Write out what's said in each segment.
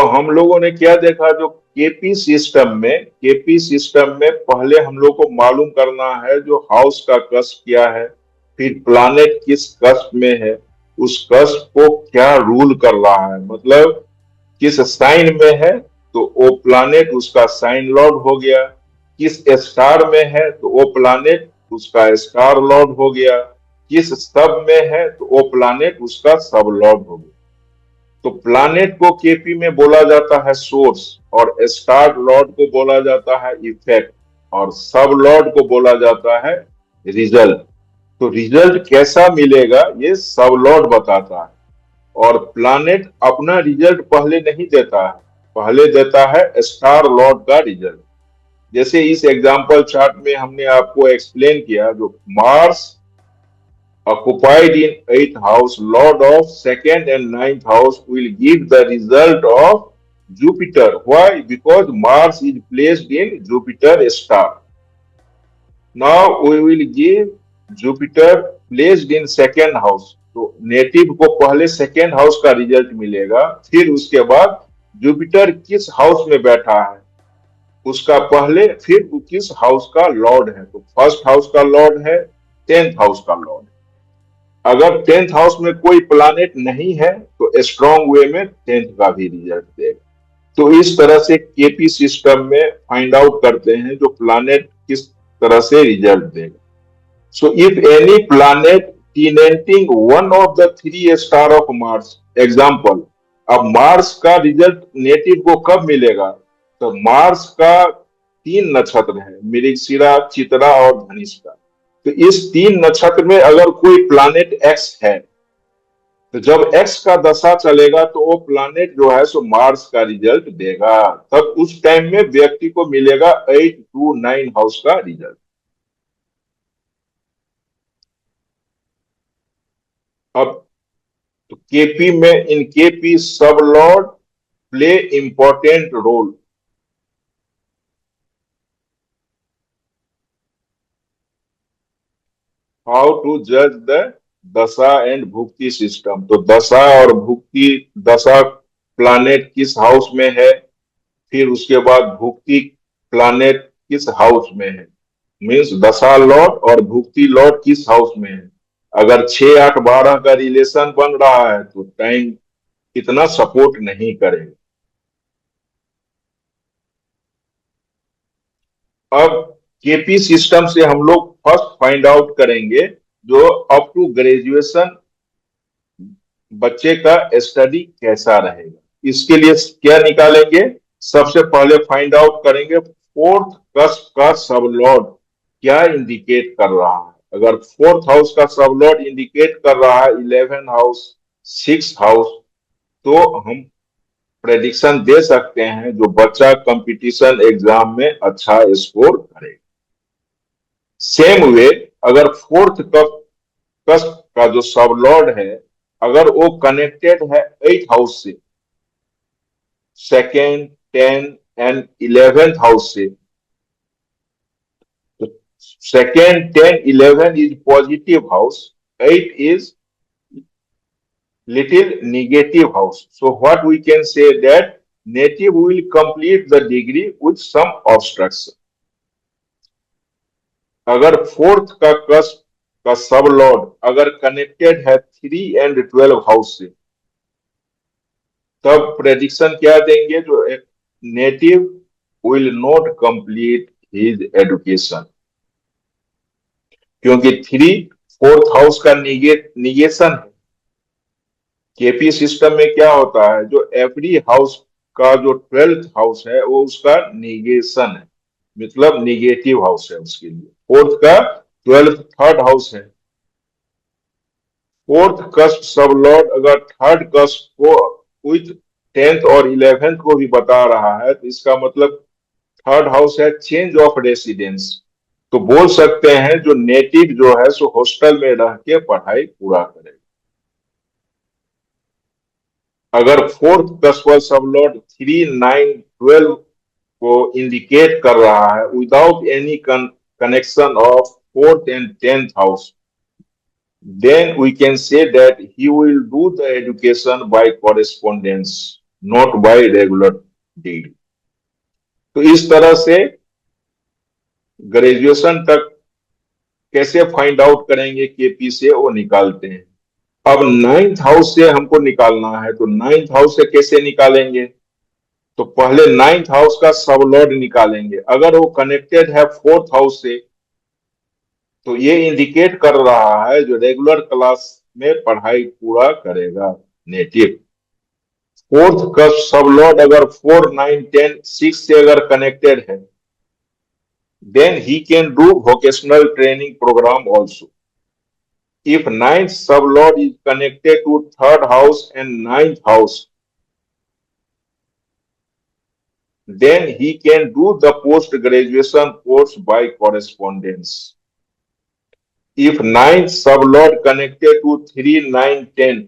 हम लोगों ने क्या देखा, जो केपी सिस्टम में पहले हम लोग को मालूम करना है जो हाउस का कस्प क्या है, फिर प्लानेट किस कस्प में है, उस कस्प को क्या रूल कर रहा है, मतलब किस साइन में है तो वो प्लानेट उसका साइन लॉर्ड हो गया, किस स्टार में है तो वो प्लानेट उसका स्टार लॉर्ड हो गया, किस सब में है तो वो प्लानेट उसका सब लॉर्ड हो गया। तो प्लानेट को केपी में बोला जाता है सोर्स, और स्टार लॉर्ड को बोला जाता है इफेक्ट, और सब लॉर्ड को बोला जाता है रिजल्ट। तो रिजल्ट कैसा मिलेगा ये सब लॉर्ड बताता है, और प्लानेट अपना रिजल्ट पहले नहीं देता है, पहले देता है स्टार लॉर्ड का रिजल्ट। जैसे इस एग्जांपल चार्ट में हमने आपको एक्सप्लेन किया, जो Mars occupied in eighth house, lord of second and ninth house will give the result of Jupiter. Why? Because Mars is placed in Jupiter star. Now we will give Jupiter placed in second house. तो native को पहले second house का result मिलेगा, फिर उसके बाद Jupiter किस house में बैठा है उसका पहले, फिर वो किस हाउस का लॉर्ड है। तो फर्स्ट हाउस का लॉर्ड है, टेंथ हाउस का लॉर्ड है। अगर टेंथ हाउस में कोई प्लानेट नहीं है तो स्ट्रॉन्ग वे में टेंथ का भी रिजल्ट देगा। तो इस तरह से केपी सिस्टम में फाइंड आउट करते हैं जो प्लानेट किस तरह से रिजल्ट देगा। So if any planet tenanting one of the three star of Mars, example, अब मार्स का रिजल्ट नेटिव को कब मिलेगा, तो मार्स का तीन नक्षत्र है, मृगशिरा, चित्रा और धनिष्ठा। तो इस तीन नक्षत्र में अगर कोई प्लानेट एक्स है, तो जब एक्स का दशा चलेगा तो वो प्लानेट जो है सो मार्स का रिजल्ट देगा, तब उस टाइम में व्यक्ति को मिलेगा 8 to 9 हाउस का रिजल्ट। अब तो केपी में, in KP sub lord play important role. How to जज the dasha and bhukti system. तो दशा और भुक्ति, दशा प्लानेट किस हाउस में है, फिर उसके बाद भुक्ति प्लानेट किस हाउस में है, मीन्स दशा लॉर्ड और भुक्ति लॉर्ड किस हाउस में है। अगर 6, 8, 12 का रिलेशन बन रहा है तो टाइम इतना सपोर्ट नहीं करेगा। अब केपी सिस्टम से हम लोग फर्स्ट फाइंड आउट करेंगे जो अप टू ग्रेजुएशन बच्चे का स्टडी कैसा रहेगा। इसके लिए क्या निकालेंगे, सबसे पहले फाइंड आउट करेंगे फोर्थ कस्प का सबलॉर्ड क्या इंडिकेट कर रहा है। अगर फोर्थ हाउस का सबलॉर्ड इंडिकेट कर रहा है 11 हाउस, 6 हाउस, तो हम प्रेडिक्शन दे सकते हैं जो बच्चा कंपटीशन एग्जाम में अच्छा स्कोर करेगा। सेम वे, अगर फोर्थ कस्प का जो सबलॉर्ड है अगर वो कनेक्टेड है 8 हाउस से, सेकेंड, 10 एंड 11th हाउस से, तो second, 10, 11 is positive house, 8 is little negative house. So what we can say that native will complete the degree with some obstruction. अगर फोर्थ का कस्प का सब लॉर्ड अगर connected है 3 and 12 house से, तब प्रेडिक्शन क्या देंगे, जो native will not complete his education, क्योंकि 3 फोर्थ हाउस का निगेशन है। केपी सिस्टम में क्या होता है, जो एवरी हाउस का जो 12th हाउस है वो उसका निगेशन है, मतलब निगेटिव हाउस है उसके लिए। फोर्थ का 12th थर्ड हाउस है। फोर्थ कस्प सब लॉर्ड अगर थर्ड कस्प को विथ 10th और 11th को भी बता रहा है, तो इसका मतलब थर्ड हाउस है चेंज ऑफ रेसिडेंस। तो बोल सकते हैं जो नेटिव जो है सो हॉस्टल में रह के पढ़ाई पूरा करेगा। अगर फोर्थ कस्प सबलॉर्ड 3, 9, 12 को इंडिकेट कर रहा है without any connection of fourth and 10th house, then we can say that he will do the education by correspondence. Not by regular deed. तो इस तरह से ग्रेजुएशन तक कैसे फाइंड आउट करेंगे केपी से, वो निकालते हैं। अब नाइन्थ हाउस से हमको निकालना है, तो नाइन्थ हाउस से कैसे निकालेंगे? तो पहले नाइन्थ हाउस का सब लॉर्ड निकालेंगे। अगर वो कनेक्टेड है फोर्थ हाउस से, तो ये इंडिकेट कर रहा है जो रेगुलर क्लास में पढ़ाई पूरा करेगा, नेटिव। फोर्थ का सब लॉर्ड अगर 4, 9, 10, 6 से अगर कनेक्टेड है, then he can do vocational training program also. If ninth sublord is connected to third house and ninth house, then he can do the post graduation course by correspondence. If ninth sublord connected to 3, 9, 10,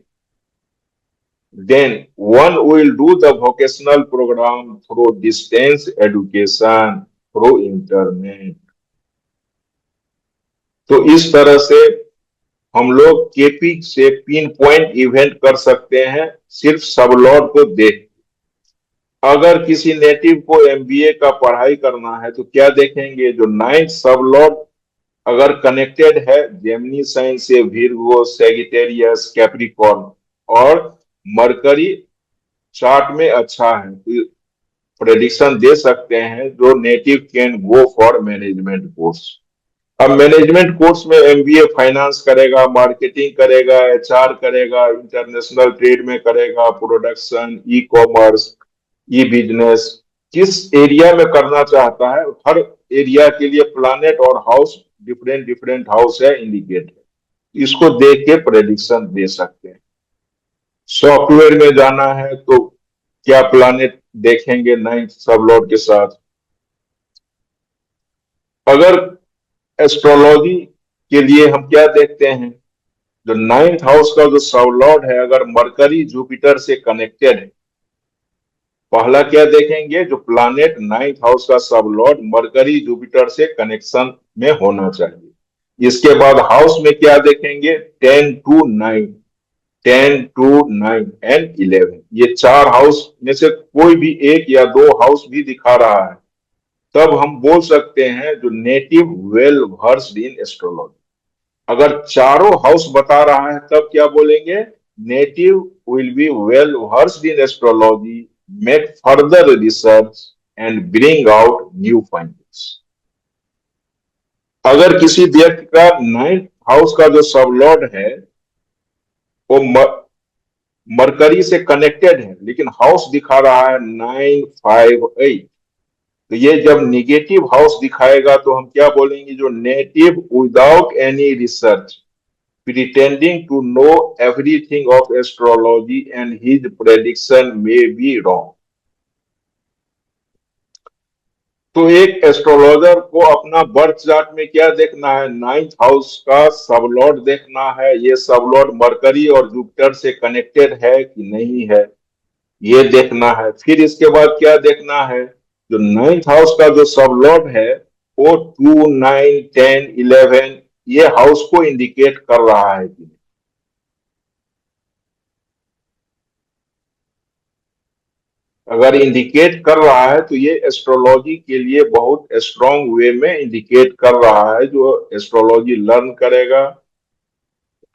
then one will do the vocational program through distance education through internet. तो इस तरह से हम लोग KP से pin point event कर सकते हैं सिर्फ सबलॉर्ड को देख। अगर किसी नेटिव को एमबीए का पढ़ाई करना है तो क्या देखेंगे? जो नाइन्थ सबलॉर्ड अगर कनेक्टेड है जेमिनी साइन से विर्गो, सैगिटेरियस, कैप्रिकॉर्न और मरकरी चार्ट में अच्छा है, तो प्रेडिक्शन दे सकते हैं जो native can go for management course. अब मैनेजमेंट कोर्स में एमबीए फाइनेंस करेगा, मार्केटिंग करेगा, एचआर करेगा, इंटरनेशनल ट्रेड में करेगा, प्रोडक्शन, ई कॉमर्स, ई बिजनेस, किस एरिया में करना चाहता है, हर एरिया के लिए प्लानेट और हाउस डिफरेंट डिफरेंट हाउस है इंडिकेट है, इसको देख के प्रेडिक्शन दे सकते हैं। सॉफ्टवेयर में जाना है तो क्या प्लानेट देखेंगे नाइन्थ सबलॉर्ड के साथ। अगर एस्ट्रोलॉजी के लिए हम क्या देखते हैं? जो नाइन्थ हाउस का जो सबलॉर्ड है अगर मरकरी जुपिटर से कनेक्टेड है, पहला क्या देखेंगे? जो प्लानेट नाइन्थ हाउस का सबलॉर्ड मरकरी जुपिटर से कनेक्शन में होना चाहिए। इसके बाद हाउस में क्या देखेंगे? 10 टू 9, 10 टू 9 एंड 11, ये चार हाउस में से कोई भी एक या दो हाउस भी दिखा रहा है, तब हम बोल सकते हैं जो native well versed in astrology. अगर चारों हाउस बता रहा है तब क्या बोलेंगे? Native will be well versed in astrology, make further research and bring out new findings. अगर किसी व्यक्ति का नाइन्थ हाउस का जो सबलॉर्ड है वो मरकरी से कनेक्टेड है लेकिन हाउस दिखा रहा है 9, 5, 8, तो ये जब निगेटिव हाउस दिखाएगा तो हम क्या बोलेंगे? जो native without any research pretending to know everything of astrology and his prediction may be wrong। तो एक एस्ट्रोलॉजर को अपना बर्थ चार्ट में क्या देखना है? नाइन्थ हाउस का सबलॉर्ड देखना है, ये सबलॉर्ड मरकरी और जुपिटर से कनेक्टेड है कि नहीं है, ये देखना है। फिर इसके बाद क्या देखना है? जो नाइन्थ हाउस का जो सबलॉर्ड है वो 2, 9, 10, 11 ये हाउस को इंडिकेट कर रहा है कि नहीं। अगर इंडिकेट कर रहा है तो ये एस्ट्रोलॉजी के लिए बहुत स्ट्रांग वे में इंडिकेट कर रहा है। जो एस्ट्रोलॉजी लर्न करेगा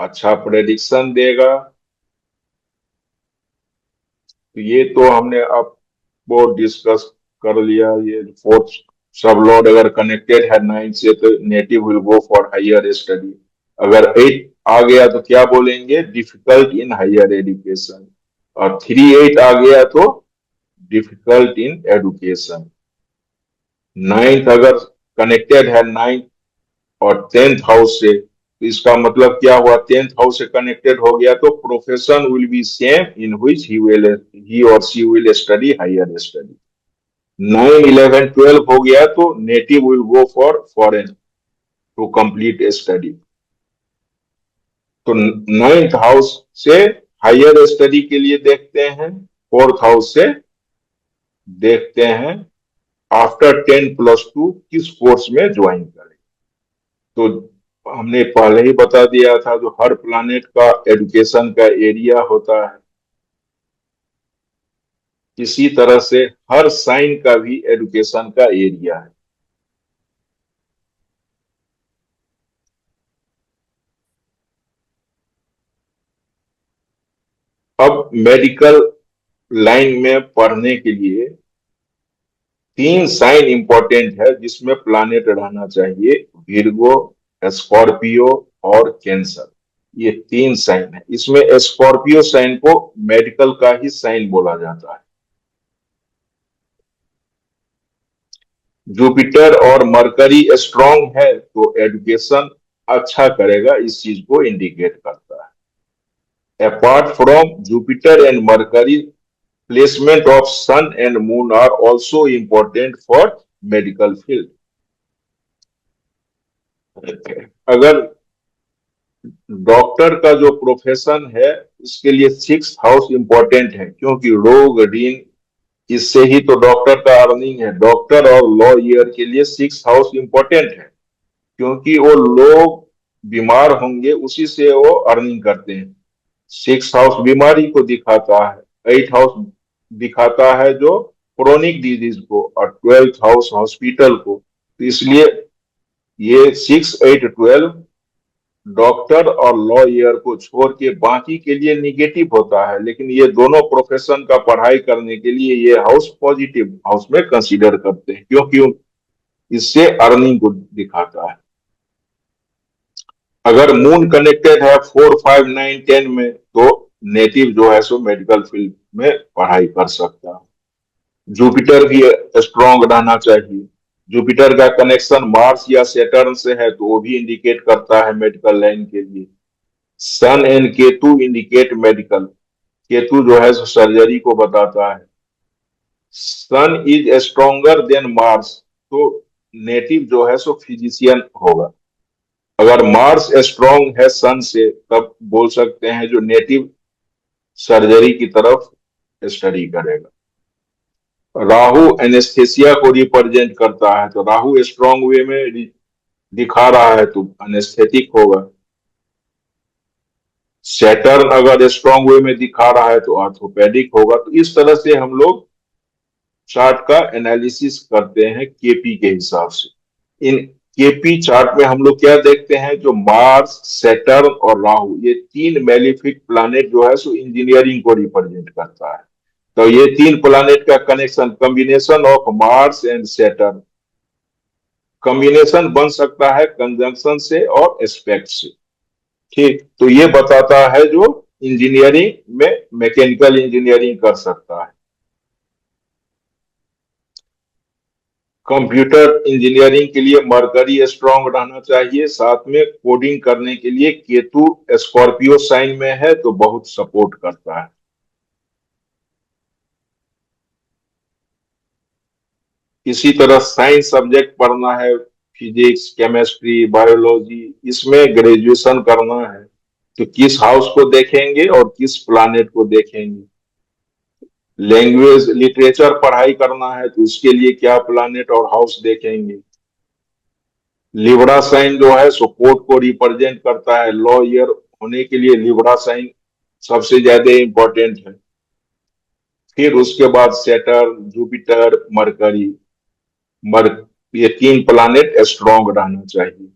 अच्छा प्रेडिक्शन देगा। तो ये तो हमने अब वो डिस्कस कर लिया। ये फोर्थ सब लॉर्ड अगर कनेक्टेड है 9 से तो native will go for higher study. अगर 8 आ गया तो क्या बोलेंगे? Difficult in higher education. और 3, 8 आ गया तो डिफिकल्ट इन एजुकेशन। नाइन्थ अगर कनेक्टेड है 9 और 10th हाउस से, तो इसका मतलब क्या हुआ? 10th हाउस से कनेक्टेड हो गया तो profession will be same in which he और she will study higher study. 9, 11, 12 हो गया तो native will go for foreign to complete study. तो 9th हाउस से हायर स्टडी के लिए देखते हैं, 4th हाउस से देखते हैं आफ्टर 10+2 किस कोर्स में ज्वाइन करें। तो हमने पहले ही बता दिया था जो हर प्लानेट का एजुकेशन का एरिया होता है। इसी तरह से हर साइन का भी एडुकेशन का एरिया है। अब मेडिकल लाइन में पढ़ने के लिए तीन साइन इंपॉर्टेंट है जिसमें प्लानेट रहना चाहिए: विर्गो, स्कॉर्पियो और कैंसर। ये तीन साइन है। इसमें स्कॉर्पियो साइन को मेडिकल का ही साइन बोला जाता है। जुपिटर और मरकरी स्ट्रांग है तो एजुकेशन अच्छा करेगा, इस चीज को इंडिकेट करता है। Apart from Jupiter and mercury, placement of sun and moon are also important for medical field. अगर डॉक्टर का जो प्रोफेशन है उसके लिए सिक्स हाउस इंपॉर्टेंट है, क्योंकि रोग ऋण, इससे ही तो डॉक्टर का अर्निंग है। डॉक्टर और लॉयर के लिए सिक्स हाउस इंपॉर्टेंट है, क्योंकि वो लोग बीमार होंगे, उसी से वो अर्निंग करते हैं। सिक्स हाउस बीमारी को दिखाता है, एट हाउस दिखाता है जो क्रोनिक डिजीज को, और ट्वेल्थ हाउस हॉस्पिटल को। तो इसलिए ये 6, 8, 12 डॉक्टर और लॉयर को छोड़ के बाकी के लिए निगेटिव होता है, लेकिन ये दोनों प्रोफेशन का पढ़ाई करने के लिए ये हाउस पॉजिटिव हाउस में कंसीडर करते हैं, क्योंकि इससे अर्निंग को दिखाता है। अगर मून कनेक्टेड है 4, 5, 9, 10 में, तो नेटिव जो है सो मेडिकल फील्ड में पढ़ाई कर सकता है। जुपिटर भी स्ट्रांग रहना चाहिए। जुपिटर का कनेक्शन मार्स या सेटर्न से है तो वो भी इंडिकेट करता है मेडिकल लाइन के लिए। Sun and Ketu indicate medical. Ketu जो है सो सर्जरी को बताता है। Sun is stronger than Mars, तो नेटिव जो है सो फिजिशियन होगा। अगर मार्स स्ट्रांग है सन से, तब बोल सकते हैं जो नेटिव सर्जरी की तरफ स्टडी करेगा। राहु एनेस्थेसिया को रिप्रेजेंट करता है, तो राहु स्ट्रांग वे में दिखा रहा है तो एनेस्थेटिक होगा। सैटर्न अगर स्ट्रांग वे में दिखा रहा है तो ऑर्थोपेडिक होगा। तो इस तरह से हम लोग चार्ट का एनालिसिस करते हैं केपी के हिसाब से। इन केपी चार्ट में हम लोग क्या देखते हैं, जो मार्स, सैटर्न और राहु, ये तीन मेलिफिक प्लैनेट जो है सो इंजीनियरिंग को रिप्रेजेंट करता है। तो ये तीन प्लैनेट का connection, combination of Mars and Saturn, combination बन सकता है कंजंक्शन से और एस्पेक्ट से। ठीक, तो ये बताता है जो इंजीनियरिंग में मैकेनिकल इंजीनियरिंग कर सकता है। कंप्यूटर इंजीनियरिंग के लिए मरकरी स्ट्रांग रहना चाहिए, साथ में कोडिंग करने के लिए केतु स्कॉर्पियो साइन में है तो बहुत सपोर्ट करता है। इसी तरह साइंस सब्जेक्ट पढ़ना है, फिजिक्स, केमिस्ट्री, बायोलॉजी, इसमें ग्रेजुएशन करना है तो किस हाउस को देखेंगे और किस प्लानेट को देखेंगे। लैंग्वेज लिटरेचर पढ़ाई करना है तो उसके लिए क्या प्लानेट और हाउस देखेंगे। लिब्रा साइन जो है सो कोर्ट को रिप्रेजेंट करता है। लॉयर होने के लिए लिब्रा साइन सबसे ज्यादा इंपॉर्टेंट है। फिर उसके बाद सैटर्न, जुपिटर, मरकरी, मर ये तीन प्लानेट स्ट्रांग रहना चाहिए।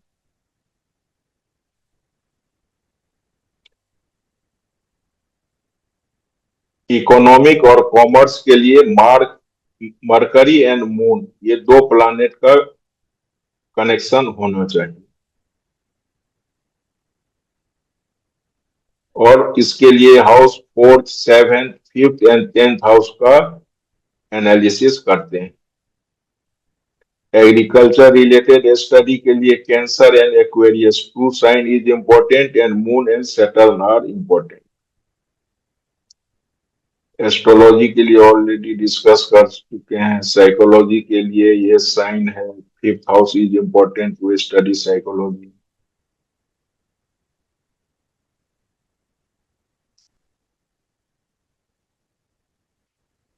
इकोनॉमिक और कॉमर्स के लिए मरकरी एंड मून, ये दो प्लानेट का कनेक्शन होना चाहिए। और इसके लिए house 4th, 7th, 5th and 10th house का एनालिसिस करते हैं। एग्रीकल्चर रिलेटेड स्टडी के लिए Cancer and Aquarius, two sign is important and moon and Saturn are important. Astrology के लिए ऑलरेडी डिस्कस कर चुके हैं। साइकोलॉजी के लिए ये साइन है, 5th house is important to study psychology.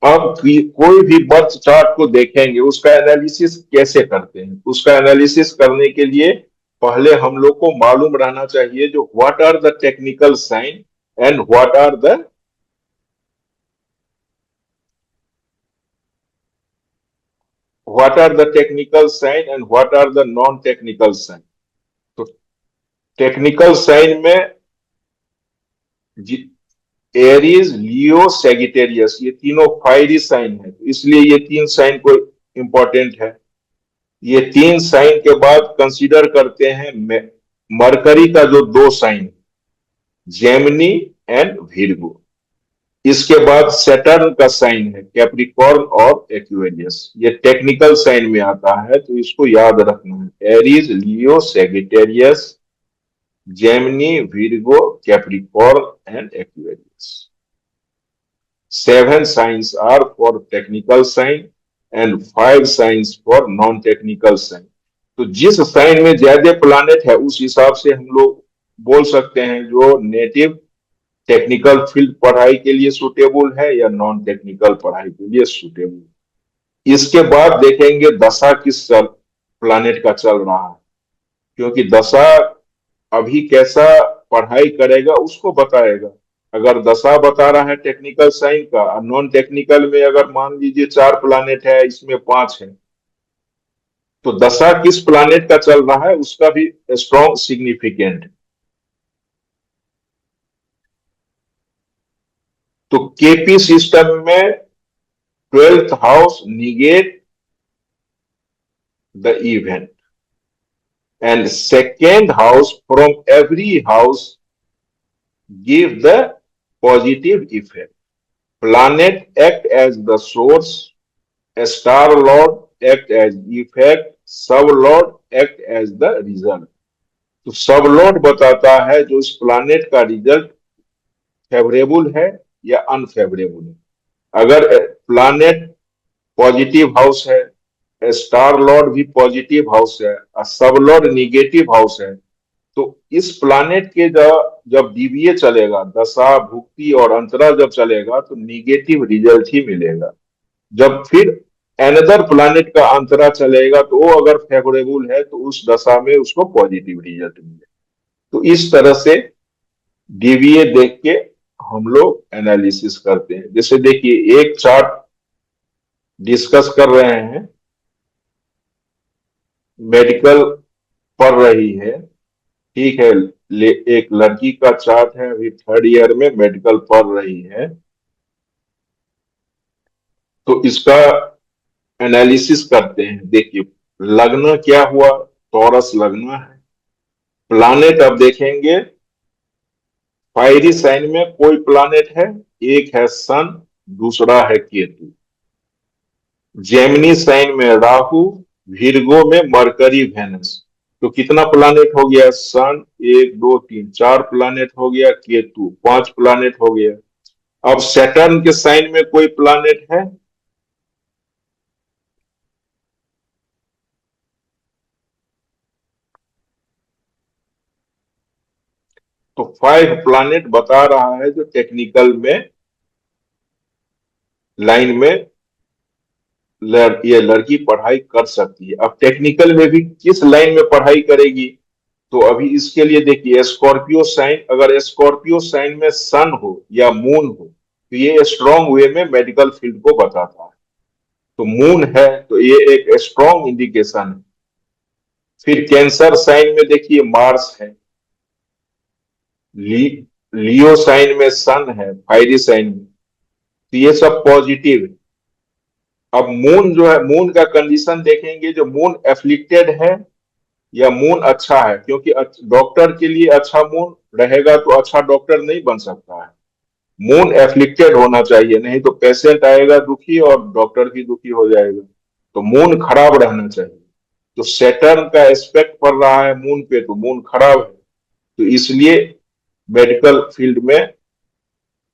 अब कोई भी बर्थ चार्ट को देखेंगे, उसका एनालिसिस कैसे करते हैं। उसका एनालिसिस करने के लिए पहले हम लोग को मालूम रहना चाहिए जो what are the technical sign and what are the what are the technical sign and what are the non technical sign. तो टेक्निकल साइन में एरीज, लियो, सेजिटेरियस, ये तीनों फायरी साइन है, तो इसलिए ये तीन साइन को इंपॉर्टेंट है। ये तीन साइन के बाद कंसीडर करते हैं मरकरी का जो दो साइन, जेमिनी एंड विर्गो। इसके बाद सैटर्न का साइन है, कैप्रिकॉर्न और एक्वेरियस। ये टेक्निकल साइन में आता है, तो इसको याद रखना है, Aries, Leo, Sagittarius, Gemini, Virgo, Capricorn and Aquarius. 7 signs are for technical sign and 5 signs for non-technical sign। तो जिस साइन में ज्यादा प्लानेट है उस हिसाब से हम लोग बोल सकते हैं जो नेटिव टेक्निकल फील्ड पढ़ाई के लिए सुटेबल है या नॉन टेक्निकल पढ़ाई के लिए सुटेबल। इसके बाद देखेंगे दशा किस प्लानेट का चल रहा है, क्योंकि दशा अभी कैसा पढ़ाई करेगा उसको बताएगा। अगर दशा बता रहा है टेक्निकल साइन का, नॉन टेक्निकल में अगर मान लीजिए 4 प्लानेट है, इसमें 5 है, तो दशा किस प्लानेट का चल रहा है उसका भी स्ट्रॉन्ग सिग्निफिकेंट। तो केपी सिस्टम में 12th house negate the event and second house from every house give the positive effect. Planet act as the source, a star lord act as effect, sub lord act as the result। तो सब Lord बताता है जो इस planet का result favourable है या unfavourable है। अगर प्लानेट पॉजिटिव हाउस है, स्टार लॉर्ड भी पॉजिटिव हाउस है और सब लॉर्ड निगेटिव हाउस है, तो इस प्लानेट के जब डीवीए चलेगा, दशा भुक्ति और अंतरा जब चलेगा, तो निगेटिव रिजल्ट ही मिलेगा। जब फिर एनदर प्लानेट का अंतरा चलेगा तो वो अगर फेवरेबल है तो उस दशा में उसको पॉजिटिव रिजल्ट मिलेगा। तो इस तरह से डीवीए देख के हम लोग एनालिसिस करते हैं। जैसे देखिए एक चार्ट डिस्कस कर रहे हैं, मेडिकल पढ़ रही है, ठीक है, एक लड़की का चार्ट है, अभी 3rd ईयर में मेडिकल पढ़ रही है, तो इसका एनालिसिस करते हैं। देखिए लग्न क्या हुआ, टॉरस लग्न है। प्लानेट अब देखेंगे, फायरी साइन में कोई प्लानेट है, एक है सन, दूसरा है केतु। जेमिनी साइन में राहु, विर्गो में मरकरी, वेनस। तो कितना प्लानेट हो गया, सन 1 2 3 4 प्लानेट हो गया, केतु 5 प्लानेट हो गया। अब सैटर्न के साइन में कोई प्लानेट है, तो 5 प्लानेट बता रहा है जो टेक्निकल में लाइन में ये लड़की पढ़ाई कर सकती है। अब टेक्निकल में भी किस लाइन में पढ़ाई करेगी, तो अभी इसके लिए देखिए स्कॉर्पियो साइन, अगर स्कॉर्पियो साइन में सन हो या मून हो तो ये स्ट्रॉन्ग वे में मेडिकल फील्ड को बताता है। तो मून है तो ये एक स्ट्रॉन्ग इंडिकेशन है। फिर कैंसर साइन में देखिए मार्स है, लियो साइन में सन है, फायरी साइन में, तो ये सब पॉजिटिव है। अब मून जो है, मून का कंडीशन देखेंगे, जो मून एफ्लिक्टेड है या मून अच्छा है, क्योंकि डॉक्टर के लिए अच्छा मून रहेगा तो अच्छा डॉक्टर नहीं बन सकता है। मून एफ्लिक्टेड होना चाहिए, नहीं तो पेशेंट आएगा दुखी और डॉक्टर भी दुखी हो जाएगा। तो मून खराब रहना चाहिए। तो सैटर्न का एस्पेक्ट पड़ रहा है मून पे, तो मून खराब है, तो इसलिए मेडिकल फील्ड में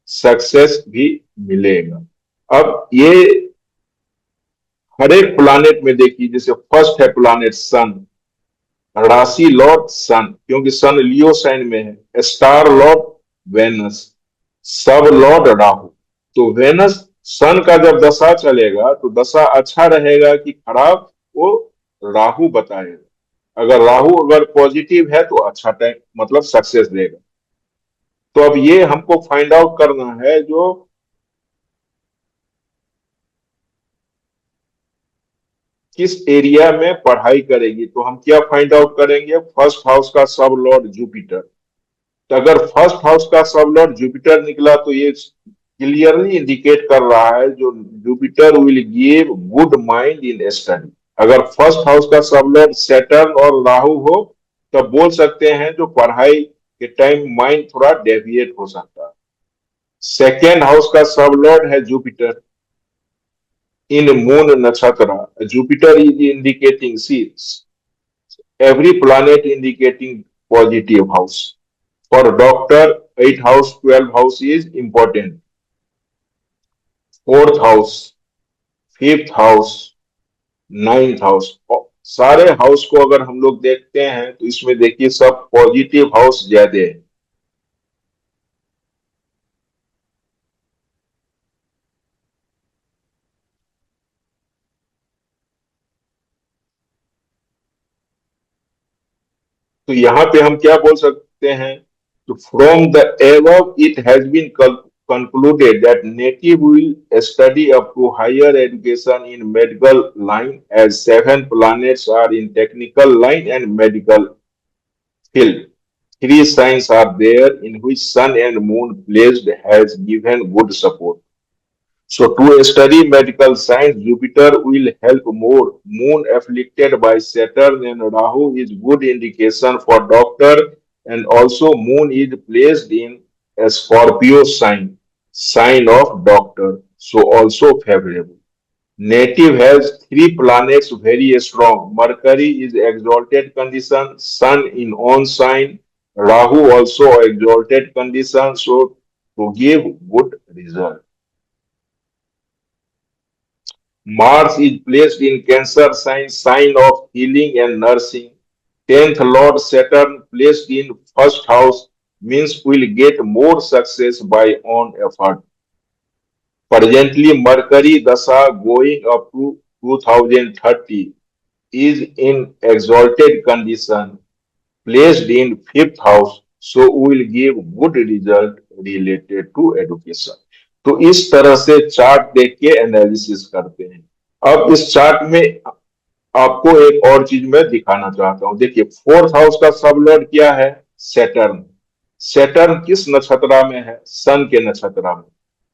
सक्सेस भी मिलेगा। अब ये हर एक प्लानेट में देखिए, जैसे फर्स्ट है प्लानेट सन, राशि लॉर्ड सन, क्योंकि सन लियो साइन में है, star lord Venus, sub lord Rahu. तो वेनस सन का जब दशा चलेगा तो दशा अच्छा रहेगा कि खराब, वो राहु बताएगा। अगर राहु अगर पॉजिटिव है तो अच्छा टाइम मतलब सक्सेस देगा। तो अब ये हमको फाइंड आउट करना है, जो किस एरिया में पढ़ाई करेगी, तो हम क्या फाइंड आउट करेंगे, फर्स्ट हाउस का सब लॉर्ड जुपिटर। तो अगर फर्स्ट हाउस का सब लॉर्ड जुपिटर निकला तो ये क्लियरली इंडिकेट कर रहा है जो Jupiter will give good mind in study. अगर फर्स्ट हाउस का सब लॉर्ड सैटर्न और राहु हो तब बोल सकते हैं जो पढ़ाई के टाइम माइंड थोड़ा डेविएट हो सकता है। सेकेंड हाउस का सब लॉर्ड है Jupiter in moon nakshatra. Jupiter is indicating, see, every planet indicating positive house. For doctor, 8th house, 12th house is important. Fourth house, fifth house, ninth house, सारे house को अगर हम लोग देखते हैं तो इसमें देखिए सब पॉजिटिव हाउस ज्यादा है। तो यहाँ पे हम क्या बोल सकते हैं, तो from the above it has been concluded that native will study up to higher education in medical line as seven planets are in technical line and medical field. Three signs are there in which sun and moon placed has given good support. So to study medical science, Jupiter will help more. Moon afflicted by Saturn and Rahu is good indication for doctor, and also moon is placed in a Scorpio sign, sign of doctor. So also favorable. Native has three planets very strong. Mercury is exalted condition, Sun in own sign, Rahu also exalted condition. So to give good result. Mars is placed in Cancer sign, sign of healing and nursing. 10th Lord Saturn placed in first house means we'll get more success by own effort. Presently, Mercury Dasha going up to 2030 is in exalted condition, placed in fifth house, so will give good result related to education. तो इस तरह से chart देख के analysis करते हैं। अब इस चार्ट में आपको एक और चीज मैं दिखाना चाहता हूं। देखिए फोर्थ हाउस का सब लॉर्ड क्या है, सैटर्न। सैटर्न किस नक्षत्र में है, सन के नक्षत्र में।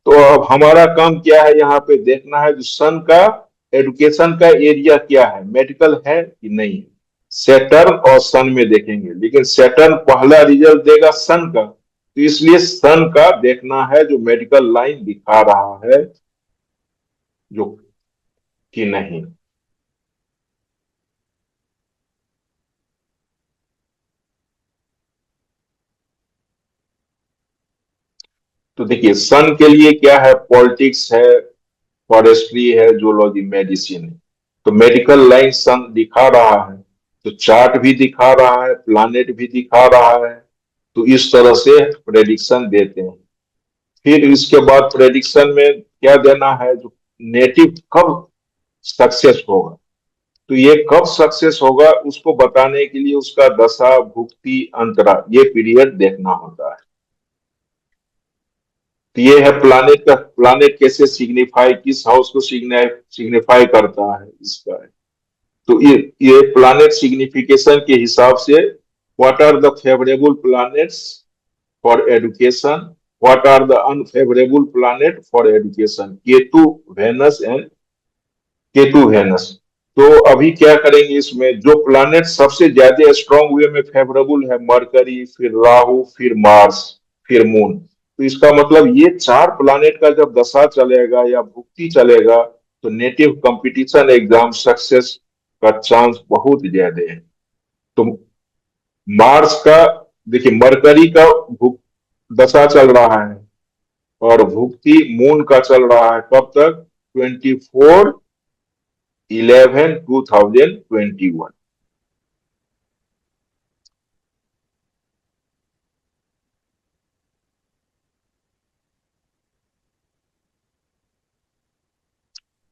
तो अब हमारा काम क्या है, यहाँ पे देखना है जो सन का एडुकेशन का एरिया क्या है, मेडिकल है कि नहीं है। सैटर्न और सन में देखेंगे, लेकिन सैटर्न पहला रिजल्ट देगा सन का, तो इसलिए सन का देखना है जो मेडिकल लाइन दिखा रहा है जो कि नहीं। तो देखिए सन के लिए क्या है, पॉलिटिक्स है, फॉरेस्ट्री है, जूलॉजी, मेडिसिन है। तो मेडिकल लाइन सन दिखा रहा है, तो चार्ट भी दिखा रहा है, प्लानेट भी दिखा रहा है। तो इस तरह से प्रेडिक्शन देते हैं। फिर इसके बाद प्रेडिक्शन में क्या देना है, जो नेटिव कब सक्सेस होगा, तो ये कब सक्सेस होगा उसको बताने के लिए उसका दशा भुक्ति अंतरा ये पीरियड देखना होता है। तो ये है प्लानेट का, प्लानेट कैसे सिग्निफाई, किस हाउस को सिग्निफाई करता है इसका है। तो ये प्लानेट सिग्निफिकेशन के हिसाब से what are the favourable planets for education, what are the unfavourable planet for education, Ketu Venus and Ketu Venus. तो अभी क्या करेंगे, इसमें जो प्लैनेट सबसे ज्यादा स्ट्रॉन्ग वे में फेवरेबल है, मरकरी, फिर राहु, फिर मार्स, फिर मून। तो इसका मतलब ये चार प्लैनेट का जब दशा चलेगा या भुक्ति चलेगा तो नेटिव कंपटीशन एग्जाम सक्सेस का चांस बहुत ज्यादा है। तो मार्स का देखिए, मरकरी का दशा चल रहा है और भुक्ति मून का चल रहा है कब तक, 24/11/2021।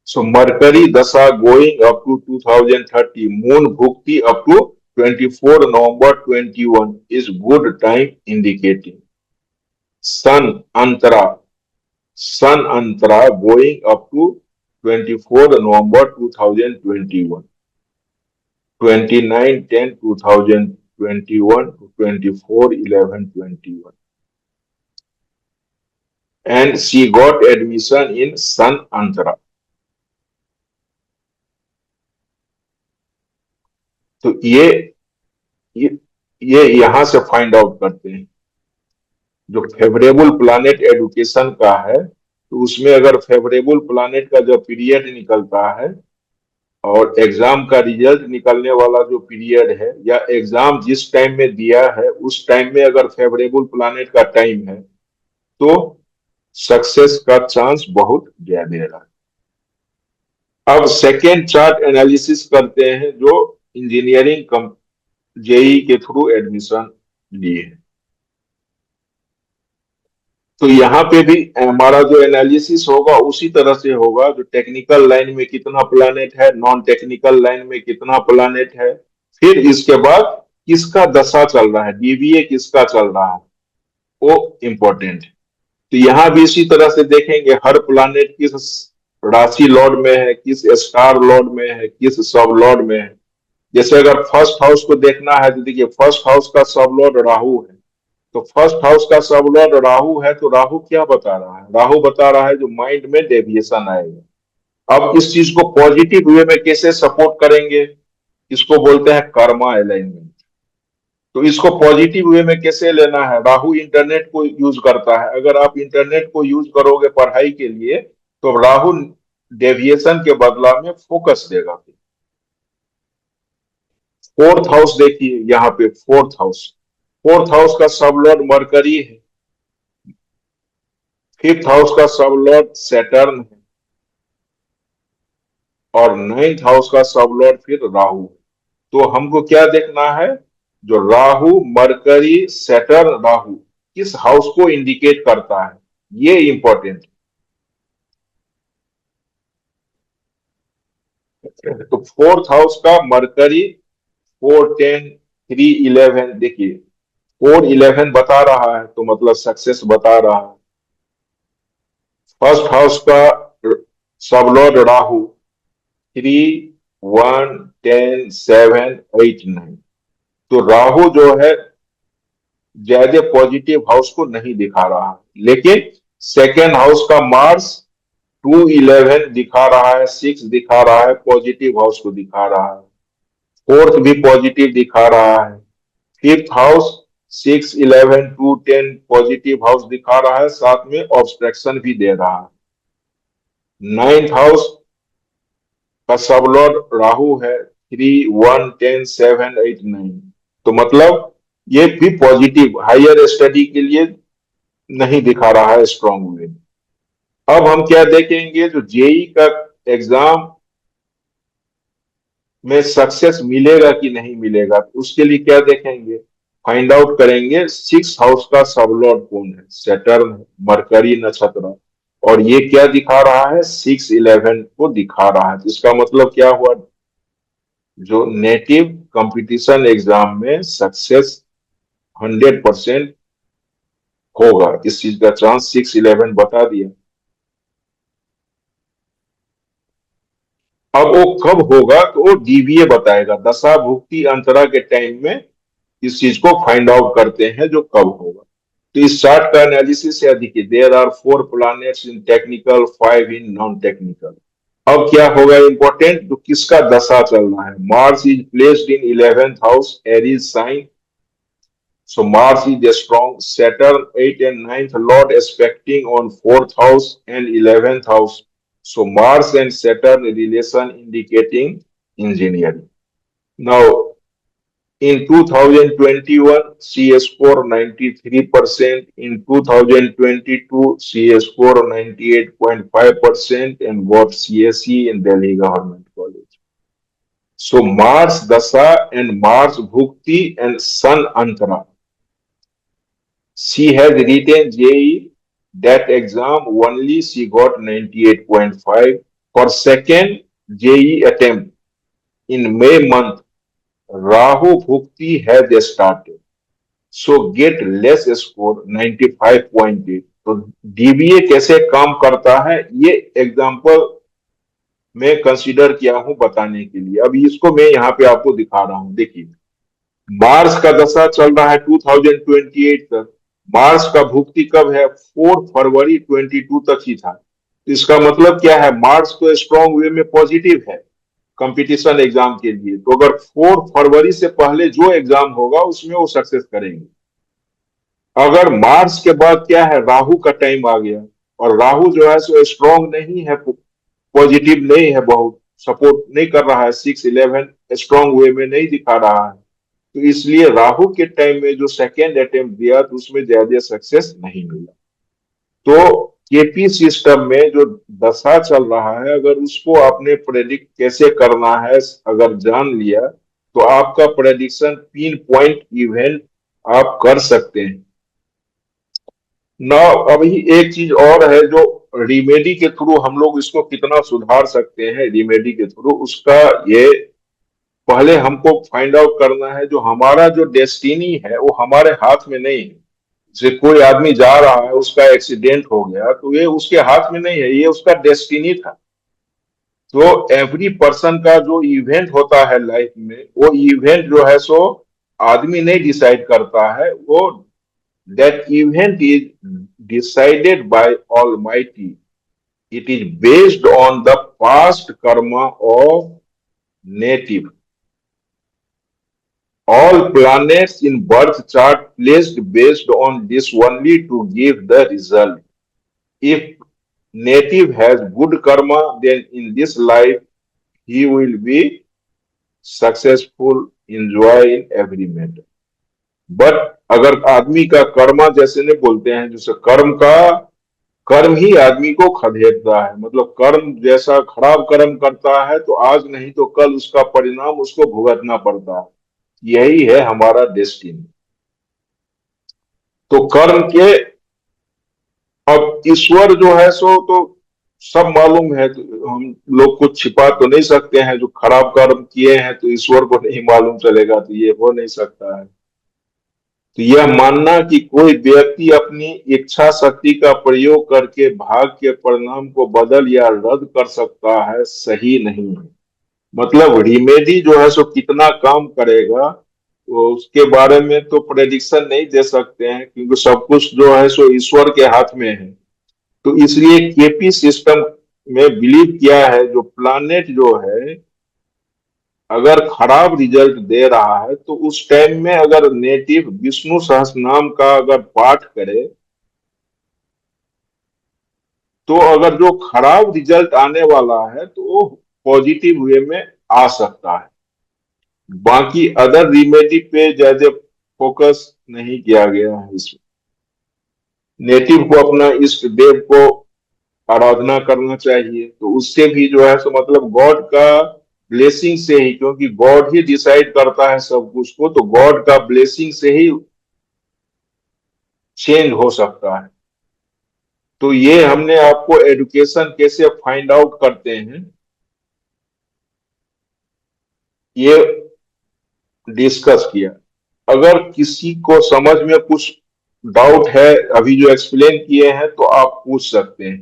So Mercury Dasha going up to 2030, Moon Bhukti up to 24 November 21 is good time indicating. Sun Antara going up to 24 November 2021, 29/10/2021 to 24/11/21, and she got admission in Sun Antara. तो ये ये यहां से फाइंड आउट करते हैं। जो favourable planet education का है, तो उसमें अगर फेवरेबल प्लानेट का जो पीरियड निकलता है और एग्जाम का रिजल्ट निकलने वाला जो पीरियड है, या एग्जाम जिस टाइम में दिया है उस टाइम में अगर फेवरेबल प्लानेट का टाइम है, तो सक्सेस का चांस बहुत ज्यादा है। अब सेकेंड चार्ट एनालिसिस करते हैं जो इंजीनियरिंग जेई के थ्रू एडमिशन लिए। तो यहाँ पे भी हमारा जो एनालिसिस होगा उसी तरह से होगा, जो टेक्निकल लाइन में कितना प्लानेट है, नॉन टेक्निकल लाइन में कितना प्लानेट है, फिर इसके बाद किसका दशा चल रहा है, डीवीए किसका चल रहा है, वो इंपॉर्टेंट है। तो यहाँ भी इसी तरह से देखेंगे हर प्लानेट किस राशि लॉर्ड में है, किस स्टार लॉर्ड में है, किस सब लॉर्ड में है। जैसे अगर फर्स्ट हाउस को देखना है तो देखिए फर्स्ट हाउस का सब लॉर्ड राहु है। तो फर्स्ट हाउस का सब लॉर्ड राहु है, तो राहु क्या बता रहा है, राहु बता रहा है जो माइंड में डेविएशन आएगा। अब इस चीज को पॉजिटिव वे में कैसे सपोर्ट करेंगे, इसको बोलते हैं कर्मा अलाइनमेंट। तो इसको पॉजिटिव वे में कैसे लेना है, राहु इंटरनेट को यूज करता है। अगर आप इंटरनेट को यूज करोगे पढ़ाई के लिए, तो राहु डेविएशन के बदला में फोकस देगा। फोर्थ हाउस देखिए यहाँ पे, फोर्थ हाउस का सब लॉर्ड मरकरी है, फिफ्थ हाउस का सब लॉर्ड सैटर्न है, और नाइन्थ हाउस का सब लॉर्ड फिर राहु। तो हमको क्या देखना है, जो राहु मरकरी सैटर्न राहु किस हाउस को इंडिकेट करता है, ये इंपॉर्टेंट है। तो फोर्थ हाउस का मरकरी 4 10 3 11, देखिए 4 11 बता रहा है, तो मतलब सक्सेस बता रहा है। फर्स्ट हाउस का सब लॉर्ड राहु 3 1 10 7 8 9, तो राहु जो है ज्यादा पॉजिटिव हाउस को नहीं दिखा रहा है, लेकिन सेकेंड हाउस का मार्स 2 11 दिखा रहा है, 6 दिखा रहा है, पॉजिटिव हाउस को दिखा रहा है। फोर्थ भी पॉजिटिव दिखा रहा है। फिफ्थ हाउस 6 11 2 10 पॉजिटिव हाउस दिखा रहा है, साथ में ऑब्स्ट्रक्शन भी दे रहा है। नाइन्थ हाउस का सब लॉर्ड राहु है 3 1 10 7 8 9, तो मतलब ये भी पॉजिटिव हायर स्टडी के लिए नहीं दिखा रहा है स्ट्रॉन्ग वे। अब हम क्या देखेंगे, जो जेई का एग्जाम में सक्सेस मिलेगा कि नहीं मिलेगा, तो उसके लिए क्या देखेंगे, फाइंड आउट करेंगे सिक्स हाउस का सब लॉर्ड कौन है, सैटर्न है, मरकरी नक्षत्र, और ये क्या दिखा रहा है, 6 11 को दिखा रहा है। तो इसका मतलब क्या हुआ, जो नेटिव कंपटीशन एग्जाम में सक्सेस 100% होगा, इस चीज का चांस 6 11 बता दिया। अब वो कब होगा, तो वो डीवीए बताएगा, दशा भुक्ति अंतरा के टाइम में इस चीज को फाइंड आउट करते हैं जो कब होगा। तो इस चार्ट का एनालिसिस है, देखिए there are 4 planets in technical, 5 in non technical. अब क्या होगा इंपॉर्टेंट, तो किसका दशा चल रहा है, Mars is placed in 11th house Aries sign, so Mars is the strong, Saturn 8 and 9th Lord aspecting on 4th house and 11th house. So Mars and Saturn relation indicating engineering. Now in 2021 she scored 93%, in 2022 she scored 98.5% and got CSE in Delhi Government College. So Mars Dasha and Mars Bhukti and Sun Antara. She has written JEE, that exam only she got 98.5. For second JEE attempt in May month, Rahu Bhukti has started. So get less score 95.8. तो dBA कैसे काम करता है, ये example मैं consider किया हूं बताने के लिए। अभी इसको मैं यहाँ पे आपको दिखा रहा हूं, देखिए। मार्स का दशा चल रहा है 2028 तक। मार्स का भुक्ति कब है? 4 फरवरी 22 तक ही था। तो इसका मतलब क्या है? मार्स तो स्ट्रॉन्ग वे में पॉजिटिव है कंपटीशन एग्जाम के लिए। तो अगर 4 फरवरी से पहले जो एग्जाम होगा उसमें वो सक्सेस करेंगे। अगर मार्च के बाद क्या है, राहु का टाइम आ गया, और राहु जो है सो स्ट्रॉन्ग नहीं है, पॉजिटिव नहीं है, बहुत सपोर्ट नहीं कर रहा है, 6-11 स्ट्रॉन्ग वे में नहीं दिखा रहा है। तो इसलिए राहु के टाइम में जो सेकेंड अटेम्प्ट दिया तो उसमें ज्यादा सक्सेस नहीं मिला। तो केपी सिस्टम में जो दशा चल रहा है, अगर उसको आपने प्रेडिक्ट कैसे करना है अगर जान लिया, तो आपका प्रेडिक्शन पिन पॉइंट इवेंट आप कर सकते हैं। ना, अभी एक चीज और है जो रिमेडी के थ्रू हम लोग इसको कितना सुधार सकते हैं, रिमेडी के थ्रू उसका ये पहले हमको फाइंड आउट करना है। जो हमारा जो डेस्टिनी है वो हमारे हाथ में नहीं है। जैसे कोई आदमी जा रहा है, उसका एक्सीडेंट हो गया, तो ये उसके हाथ में नहीं है, ये उसका डेस्टिनी था। तो एवरी पर्सन का जो इवेंट होता है लाइफ में, वो इवेंट जो है सो आदमी नहीं डिसाइड करता है, वो that event is decided by Almighty. It is based on the past karma of native. All planets in birth chart placed based on this only to give the result. If native has good karma, then in this life he will be successful, enjoy in every matter. But अगर आदमी का कर्मा, जैसे ने बोलते हैं, जैसे कर्म ही आदमी को खदेड़ता है। मतलब कर्म जैसा खराब कर्म करता है तो आज नहीं तो कल उसका परिणाम उसको भुगतना पड़ता है। यही है हमारा डेस्टिनी। तो कर्म के, अब ईश्वर जो है सो तो सब मालूम है, तो हम लोग कुछ छिपा तो नहीं सकते हैं। जो खराब कर्म किए हैं तो ईश्वर को नहीं मालूम चलेगा, तो ये हो नहीं सकता है। तो यह मानना कि कोई व्यक्ति अपनी इच्छा शक्ति का प्रयोग करके भाग्य के परिणाम को बदल या रद्द कर सकता है, सही नहीं है। मतलब रिमेडी जो है सो कितना काम करेगा, तो उसके बारे में तो प्रेडिक्शन नहीं दे सकते हैं, क्योंकि सब कुछ जो है सो ईश्वर के हाथ में है। तो इसलिए केपी सिस्टम में बिलीव किया है, जो प्लानेट जो है अगर खराब रिजल्ट दे रहा है तो उस टाइम में अगर नेटिव विष्णु सहस्त्रनाम का अगर पाठ करे, तो अगर जो खराब रिजल्ट आने वाला है तो वो पॉजिटिव वे में आ सकता है। बाकी अदर रिमेडी पे ज्यादा फोकस नहीं किया गया है इसमें। नेटिव को अपना इष्ट देव को आराधना करना चाहिए, तो उससे भी जो है सो मतलब गॉड का ब्लेसिंग से ही, क्योंकि गॉड ही डिसाइड करता है सब कुछ को, तो गॉड का ब्लेसिंग से ही चेंज हो सकता है। तो ये हमने आपको एडुकेशन कैसे फाइंड आउट करते हैं ये डिस्कस किया। अगर किसी को समझ में कुछ डाउट है अभी जो एक्सप्लेन किए हैं तो आप पूछ सकते हैं।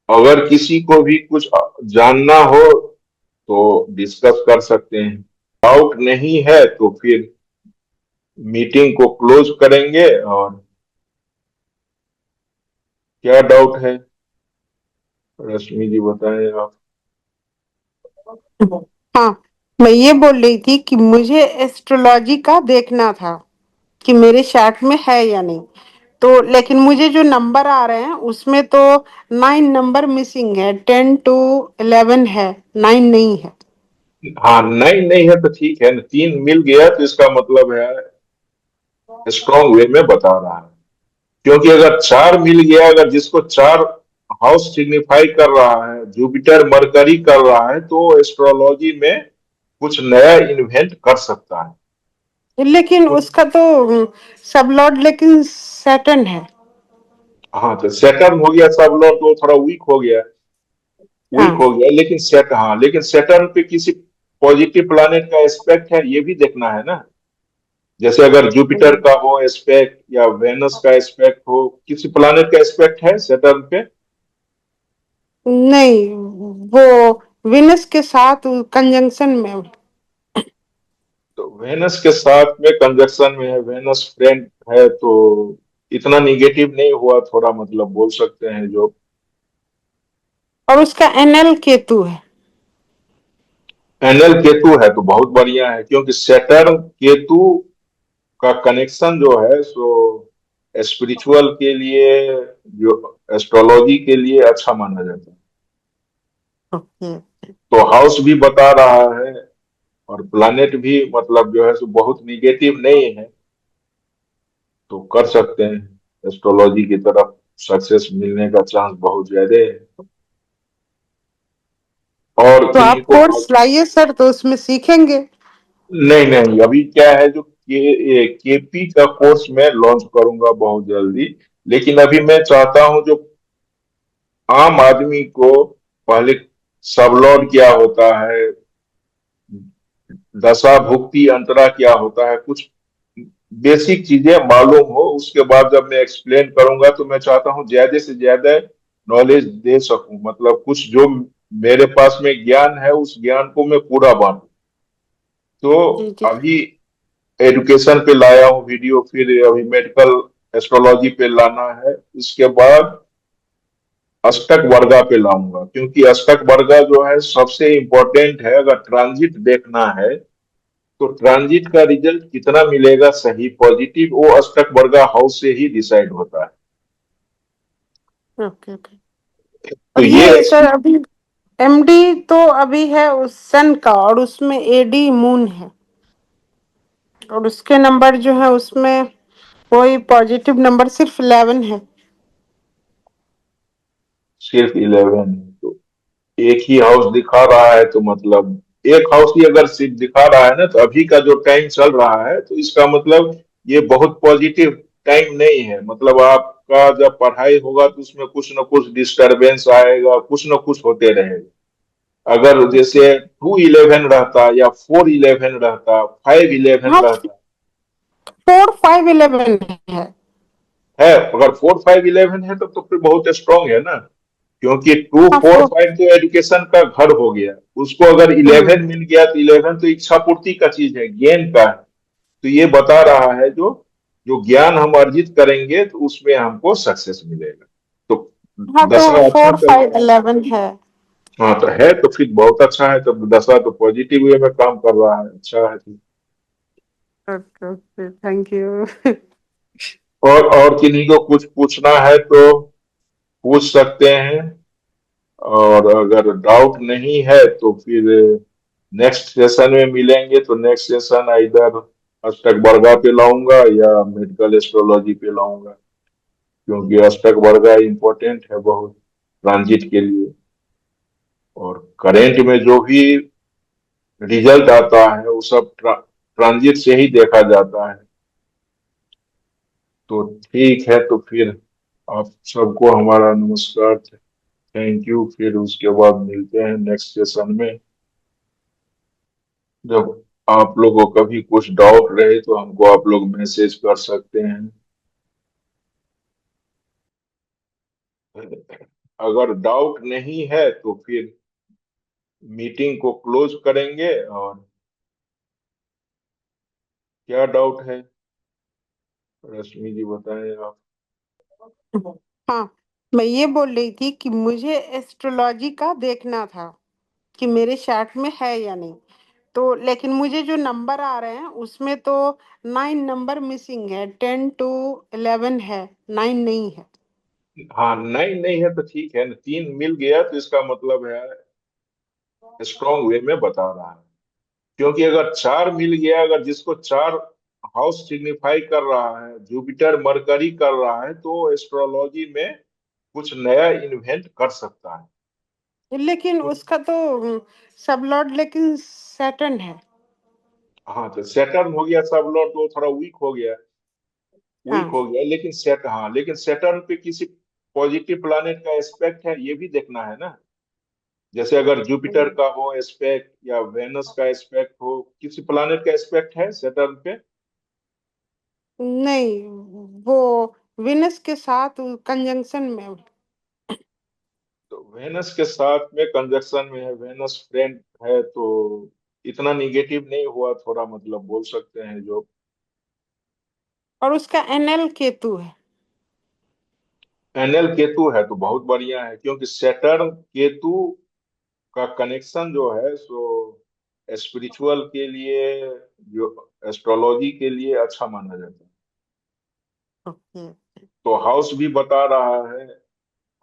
अगर किसी को भी कुछ जानना हो तो डिस्कस कर सकते हैं। डाउट नहीं है तो फिर मीटिंग को क्लोज करेंगे। और क्या डाउट है, रश्मि जी बताएं आप। हाँ, मैं ये बोल रही थी कि मुझे एस्ट्रोलॉजी का देखना था कि मेरे चार्ट में है या नहीं। तो लेकिन मुझे जो नंबर आ रहे हैं उसमें तो 9 नंबर मिसिंग है, 10 to 11 है, 9 नहीं है। हाँ, नहीं नहीं है तो ठीक है ना, 3 मिल गया तो इसका मतलब है स्ट्रॉन्ग वे में बता रहा है। क्योंकि अगर 4 मिल गया, अगर जिसको 4 हाउस सिग्निफाई कर रहा है, जुपिटर मरकरी कर रहा है, तो एस्ट्रोलॉजी में कुछ नया इन्वेंट कर सकता है। लेकिन तो उसका तो सब लॉर्ड लेकिन सैटर्न है। हाँ, तो सैटर्न हो गया सब लोग, तो थोड़ा वीक हो हाँ, गया, लेकिन लेकिन सैटर्न पे किसी पॉजिटिव प्लैनेट का एस्पेक्ट है, ये भी देखना है ना। जैसे अगर जुपिटर हम्म, का हो एस्पेक्ट या वेनस का एस्पेक्ट हो, किसी प्लैनेट का एस्पेक्ट है सैटर्न पे? नहीं, वो विनस के साथ कंजंक्शन में। तो वेनस के साथ में कंजक्शन में है, वेनस फ्रेंड है, तो इतना निगेटिव नहीं हुआ, थोड़ा मतलब बोल सकते हैं जो। और उसका एनएल केतु है। एनएल केतु है तो बहुत बढ़िया है, क्योंकि सैटर्न केतु का कनेक्शन जो है सो स्पिरिचुअल के लिए, जो एस्ट्रोलॉजी के लिए अच्छा माना जाता है। ओके। तो हाउस भी बता रहा है और प्लानेट भी मतलब जो है सो बहुत निगेटिव नहीं है, तो कर सकते हैं एस्ट्रोलॉजी की तरफ, सक्सेस मिलने का चांस बहुत ज्यादा है। और तो किन्हीं आप को कोर्स लाइए सर, तो उसमें सीखेंगे। नहीं नहीं, अभी क्या है जो केपी का कोर्स मैं लॉन्च करूंगा बहुत जल्दी। लेकिन अभी मैं चाहता हूं जो आम आदमी को पहले सबलॉन क्या होता है, दशा भुक्ति अंतरा क्या होता है, कुछ बेसिक चीजें मालूम हो, उसके बाद जब मैं एक्सप्लेन करूंगा तो मैं चाहता हूँ ज्यादा से ज्यादा नॉलेज दे सकूं, मतलब कुछ जो मेरे पास में ज्ञान है उस ज्ञान को मैं पूरा बांटूं। तो जी जी। अभी एजुकेशन पे लाया हूँ वीडियो, फिर अभी मेडिकल एस्ट्रोलॉजी पे लाना है, उसके बाद अष्टक वर्गा पे लाऊंगा, क्योंकि अष्टक वर्गा जो है सबसे इम्पोर्टेंट है। अगर ट्रांजिट देखना है तो ट्रांजिट का रिजल्ट कितना मिलेगा सही पॉजिटिव, वो अष्टक वर्गा हाउस से ही डिसाइड होता है। Okay okay. तो और ये ये सर अभी एमडी तो अभी है उस सन का, और उसमें एडी मून है। और उसके नंबर जो है उसमें कोई पॉजिटिव नंबर सिर्फ 11 है। सिर्फ 11 है, तो एक ही हाउस दिखा रहा है, तो मतलब एक हाउस ही अगर सिर्फ दिखा रहा है ना, तो अभी का जो टाइम चल रहा है तो इसका मतलब ये बहुत पॉजिटिव टाइम नहीं है। मतलब आपका जब पढ़ाई होगा तो उसमें कुछ ना कुछ डिस्टरबेंस आएगा, कुछ ना कुछ होते रहेगा। अगर ओके। जैसे 211 रहता या 411 रहता, 511 हाँ, रहता 4 5 11 है। है, अगर 4 5 11 है तो फिर बहुत स्ट्रांग है ना, क्योंकि टू हाँ, फोर फोर। फाइव तो एजुकेशन का घर हो गया। उसको अगर हम्म। 11 मिल गया तो 11 तो इच्छा पूर्ति का चीज है, गेन का है। तो ये बता रहा है जो जो ज्ञान हम अर्जित करेंगे तो उसमें हमको सक्सेस मिलेगा। तो हाँ, तो दशा अच्छा फोर चल फाइव रहा है। इलेवन है। हाँ तो है तो फिर बहुत अच्छा है, तो दशा तो पॉजिटिव वे में काम कर रहा है, अच्छा है तो। Okay okay, thank you. और किन्हीं को कुछ पूछना है तो पूछ सकते हैं। और अगर डाउट नहीं है तो फिर नेक्स्ट सेशन में मिलेंगे, तो नेक्स्ट सेशन इधर अष्टक वर्गा पे लाऊंगा या मेडिकल एस्ट्रोलॉजी पे लाऊंगा, क्योंकि अष्टक वर्गा इम्पोर्टेंट है बहुत ट्रांजिट के लिए। और करेंट में जो भी रिजल्ट आता है वो सब ट्रांजिट से ही देखा जाता है। तो ठीक है, तो फिर आप सबको हमारा नमस्कार, थैंक यू, फिर उसके बाद मिलते हैं नेक्स्ट सेशन में। जब आप लोगों को कभी कुछ डाउट रहे तो हमको आप लोग मैसेज कर सकते हैं। अगर डाउट नहीं है तो फिर मीटिंग को क्लोज करेंगे। और क्या डाउट है, रश्मि जी बताएं आप। हाँ, मैं ये बोल रही थी कि मुझे एस्ट्रोलॉजी का देखना था कि मेरे चार्ट में है या नहीं। तो लेकिन मुझे जो नंबर आ रहे हैं उसमें तो 9 नंबर मिसिंग है, 10 to 11 है, 9 नहीं है। हाँ नहीं नहीं है तो ठीक है ना, 3 मिल गया तो इसका मतलब है स्ट्रॉन्ग वे में बता रहा है। क्योंकि अगर 4 मिल गया, अगर जिसको 4 हाउस सिग्निफाई कर रहा है, जुपिटर मरकरी कर रहा है, तो एस्ट्रोलॉजी में कुछ नया इन्वेंट कर सकता है। लेकिन तो उसका तो सब लॉर्ड लेकिन सैटर्न है। हाँ, तो सैटर्न हो गया सब लॉर्ड, तो थोड़ा वीक हो गया, वीक हाँ। हो गया। लेकिन सेट हाँ, लेकिन सैटर्न पे किसी पॉजिटिव प्लैनेट का एस्पेक्ट है, ये भी देखना है ना। जैसे अगर जुपिटर हम्म। का हो एस्पेक्ट या वेनस का एस्पेक्ट हो, किसी प्लैनेट का एस्पेक्ट है सैटर्न पे? नहीं, वो विनस के साथ कंजंक्शन में। तो वेनस के साथ में कंजक्शन में है, वेनस फ्रेंड है, तो इतना निगेटिव नहीं हुआ, थोड़ा मतलब बोल सकते हैं जो। और उसका एनएल केतु है। एनएल केतु है तो बहुत बढ़िया है, क्योंकि सैटर्न केतु का कनेक्शन जो है सो स्पिरिचुअल के लिए, जो एस्ट्रोलॉजी के लिए अच्छा माना जाता है। ओके। तो हाउस भी बता रहा है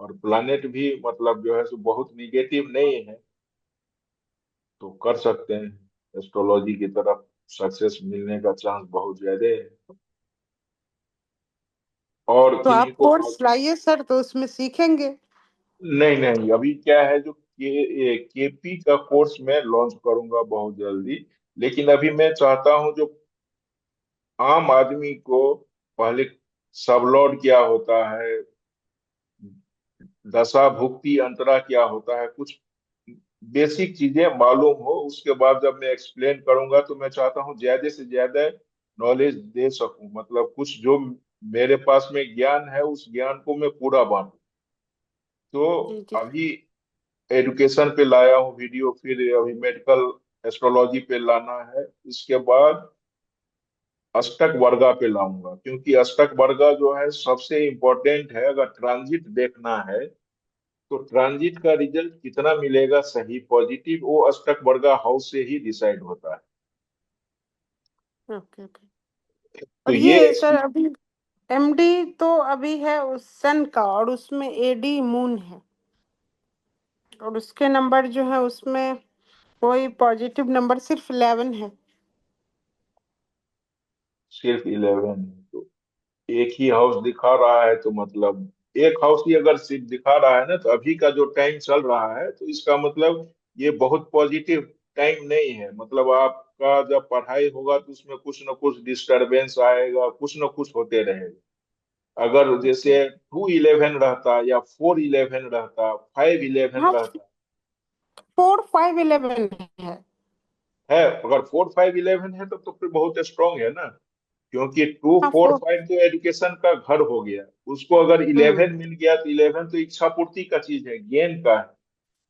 और प्लानेट भी मतलब जो है सो बहुत निगेटिव नहीं है, तो कर सकते हैं एस्ट्रोलॉजी की तरफ, सक्सेस मिलने का चांस बहुत ज्यादा है। और तो किन्हीं आप को कोर्स लाइए सर, तो उसमें सीखेंगे। नहीं नहीं, अभी क्या है जो केपी का कोर्स मैं लॉन्च करूंगा बहुत जल्दी। लेकिन अभी मैं चाहता हूं जो आम आदमी को पहले सबलॉर्ड क्या होता है, दशा भुक्ति अंतरा क्या होता है, कुछ बेसिक चीजें मालूम हो, उसके बाद जब मैं एक्सप्लेन करूंगा तो मैं चाहता हूँ ज्यादा से ज्यादा नॉलेज दे सकूं, मतलब कुछ जो मेरे पास में ज्ञान है उस ज्ञान को मैं पूरा बांटूं। तो जी जी। अभी एजुकेशन पे लाया हूँ वीडियो, फिर अभी मेडिकल एस्ट्रोलॉजी पे लाना है, इसके बाद अष्टक वर्गा पे लाऊंगा, क्योंकि अष्टक वर्गा जो है सबसे इम्पोर्टेंट है। अगर ट्रांजिट देखना है तो ट्रांजिट का रिजल्ट कितना मिलेगा सही पॉजिटिव, वो अष्टक वर्गा हाउस से ही डिसाइड होता है। Okay okay. तो और ये ये सर अभी एमडी तो अभी है उस सन का, और उसमें एडी मून है। और उसके नंबर जो है उसमें कोई पॉजिटिव नंबर सिर्फ 11 है। सिर्फ 11, तो एक ही हाउस दिखा रहा है, तो मतलब एक हाउस ही अगर सिर्फ दिखा रहा है ना, तो अभी का जो टाइम चल रहा है तो इसका मतलब ये बहुत पॉजिटिव टाइम नहीं है। मतलब आपका जब पढ़ाई होगा तो उसमें कुछ न कुछ डिस्टरबेंस आएगा, कुछ न कुछ होते रहेगा। अगर ओके। जैसे 211 रहता या 411 रहता, 511 हाँ, रहता, 4 5 11 है। है, अगर 4 5 11 है तो फिर बहुत स्ट्रांग है ना, क्योंकि टू हाँ फोर फोर। फाइव तो एजुकेशन का घर हो गया। उसको अगर हम्म। 11 मिल गया तो 11 तो इच्छा पूर्ति का चीज है, गेन का है।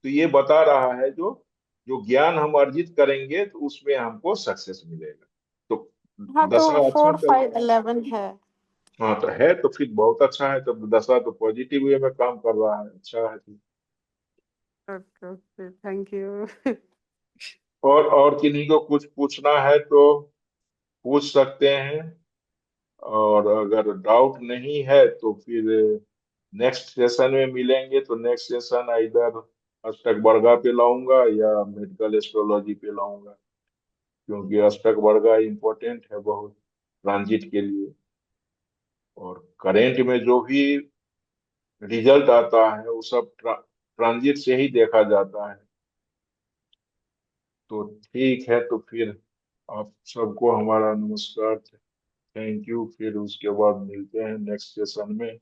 तो ये बता रहा है जो जो ज्ञान हम अर्जित करेंगे तो उसमें हमको सक्सेस मिलेगा। तो हाँ, तो दशा अच्छा फोर चल फाइव रहा है। इलेवन है। हाँ तो है, तो फिर बहुत अच्छा है, तब दशा तो पॉजिटिव वे में काम कर रहा है, अच्छा है। Okay okay, thank you. और किन्हीं को कुछ पूछना है तो पूछ सकते हैं। और अगर डाउट नहीं है तो फिर नेक्स्ट सेशन में मिलेंगे, तो नेक्स्ट सेशन इधर अष्टक वर्गा पे लाऊंगा या मेडिकल एस्ट्रोलॉजी पे लाऊंगा, क्योंकि अष्टक वर्गा इम्पोर्टेंट है बहुत ट्रांजिट के लिए। और करेंट में जो भी रिजल्ट आता है वो सब ट्रांजिट से ही देखा जाता है। तो ठीक है, तो फिर आप सबको हमारा नमस्कार, थैंक यू, फिर उसके बाद मिलते हैं नेक्स्ट सेशन में।